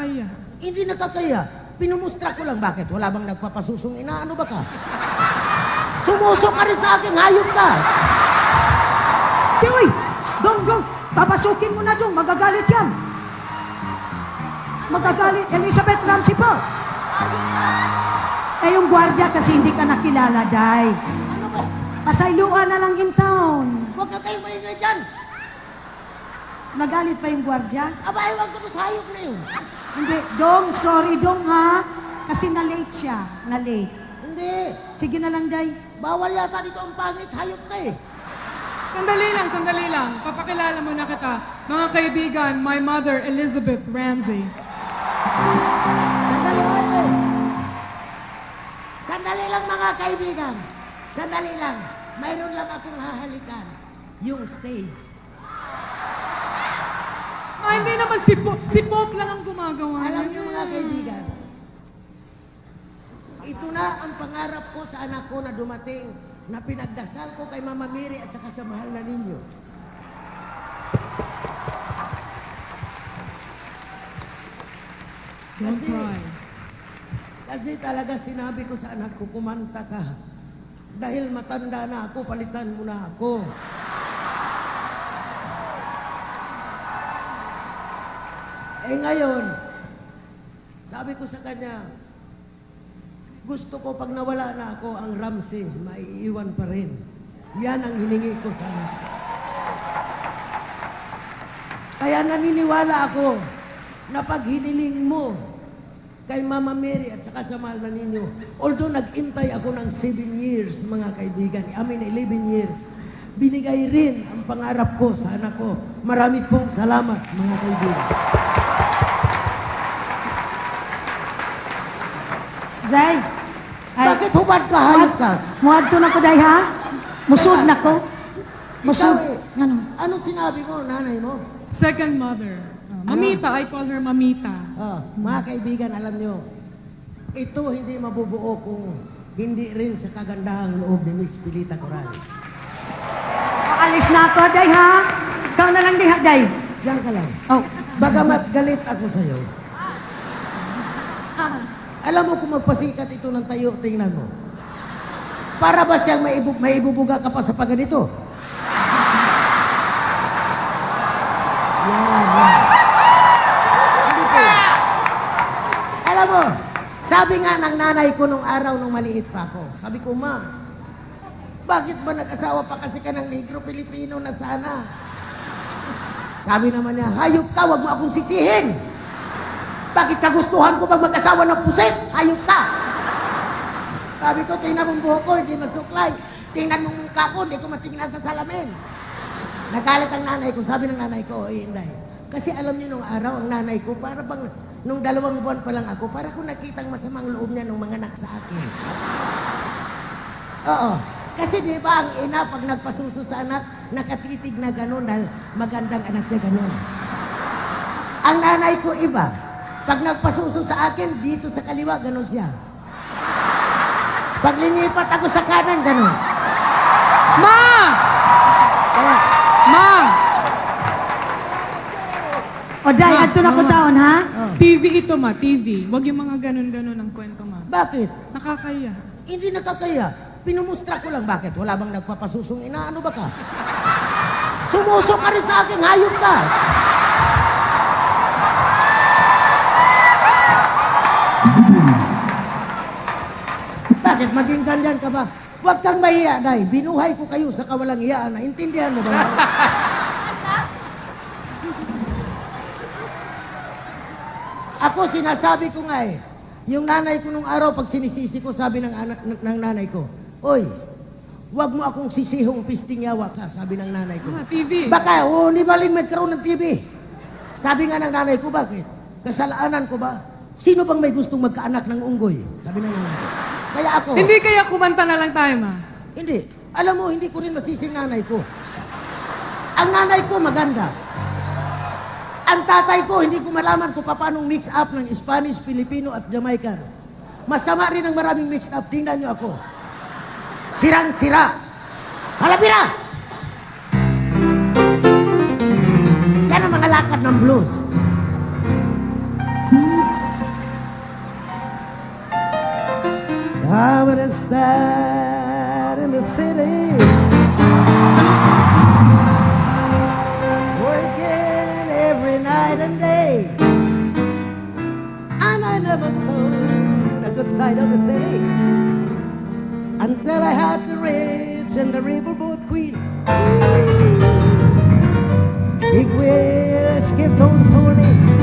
Nakakaya. Hindi nakakaya. Pinumustra ko lang. Bakit? Wala bang nagpapasusong inaano ba ka? Sumusok ka rin sa akin. Hayop ka. Uy! Dong, dong! Papasukin mo na dong. Magagalit yan. Magagalit. Elizabeth Ramsey po. Eh, yung gwardiya kasi hindi ka nakilala, Day. Ano ba? Pasayluan na lang in town. Huwag ka kayong maingay dyan. Nagalit pa yung gwardiya? Aba, ewan ko sa hayop na yun. Hindi. Dong, sorry dong ha. Kasi na-late siya. Na-late. Hindi. Sige na lang, Day. Bawal yata dito ang pangit. Hayop ka eh. Sandali lang. Papakilala muna kita. Mga kaibigan, my mother, Elizabeth Ramsey. Sandali, oy. Sandali lang mga kaibigan. Sandali lang. Mayroon lang akong hahalikan. Yung stage. Hindi naman si Pope lang ang gumagawa. Alam niyan. niyo mga kaibigan, ito na ang pangarap ko sa anak ko na dumating na pinagdasal ko kay Mama Mary at saka sa mahal na ninyo. Don't cry. Kasi talaga sinabi ko sa anak ko, kumanta ka. Dahil matanda na ako, palitan mo na ako. Eh ngayon, sabi ko sa kanya, gusto ko pag nawala na ako, ang Ramsey, maiiwan pa rin. Yan ang hiningi ko sana. Kaya naniniwala ako na pag hiniling mo kay Mama Mary at saka sa mahal na ninyo, although nag-intay ako ng 7 years, mga kaibigan, 11 years, binigay rin ang pangarap ko sa anak ko. Marami pong salamat, mga kaibigan. Day. Bakit hubad ka, hayop ka? Muadto na ko, Day, ha? Musod na ko. Musod. Ikaw eh, Ano? anong sinabi mo, nanay mo? Second mother. Mamita, I call her Mamita. Mga kaibigan, alam nyo, ito hindi mabubuo kung hindi rin sa kagandahang loob ni Miss Pilita Coral. Alis na ako, Day, ha? Ikaw na lang, Day, ha, Day? Diyan ka lang. Oh. Bagamat galit ako sa'yo. Alam mo kung magpasikat ito ng tayo, tingnan mo. Para ba siyang maibubuga ka pa sa pagganito? Yan. Hindi po. Alam mo, sabi nga ng nanay ko nung araw nung maliit pa ako, sabi ko, Ma, bakit ba nag-asawa pa kasi ka ng Negro-Pilipino na sana? Sabi naman niya, hayop ka, wag mo akong sisihin. Bakit kagustuhan ko bang mag-asawa ng pusit? Hayop ka! Sabi ko, tingnan mong buhok ko, hindi masuklay. Tingnan mong mukha ko, hindi ko matingnan sa salamin. Nagalit ang nanay ko, sabi ng nanay ko, Inday. Kasi alam niyo nung araw, ang nanay ko, para bang, nung 2 buwan pa lang ako, para ko nakitang masamang loob niya nung mga anak sa akin. Oo. Kasi di ba ang ina, pag nagpasuso sa anak, nakatitig na gano'n dahil magandang anak niya gano'n. Ang nanay ko iba, pag nagpasuso sa akin, dito sa kaliwa, gano'n siya. Pag linipat ako sa kanan, gano'n. Ma! Kaya, Ma! O, Day, adto na ko taon, ha? TV ito, Ma. TV. Huwag yung mga ganun-ganun ang kwento, Ma. bakit? Nakakaya. Hindi nakakaya. Pinumustra ko lang. Bakit? Wala bang nagpapasusong inaano ba ka? Sumusok ka rin sa akin, hayop ka. Bakit? Maging ganyan ka ba? Huwag kang mahiya, Day. Binuhay ko kayo sa kawalang hiyaan. Naintindihan mo ba? Ako, sinasabi ko nga eh. Yung nanay ko nung araw, pag sinisisi ko, sabi ng nanay ko, Oy, wag mo akong sisihong pisting yawa ka, sabi ng nanay ko. TV. Baka, ni baling magkaroon ng TV. Sabi nga ng nanay ko, bakit? Kasalanan ko ba? Sino bang may gustong magkaanak ng unggoy? Sabi ng nanay ko. Kaya ako, Hindi kaya kumanta na lang tayo, Ma. hindi. Alam mo, hindi ko rin masising nanay ko. Ang nanay ko maganda. Ang tatay ko, hindi ko malaman kung paano mix up ng Spanish, Filipino at Jamaican. Masama rin ang maraming mixed up. Tingnan nyo ako. Sirang-sira. Halabira! Yan ang mga lakad ng blues. I was start in the city, working every night and day, and I never saw the good side of the city until I had to reach in the riverboat queen. Big wheels kept on turning,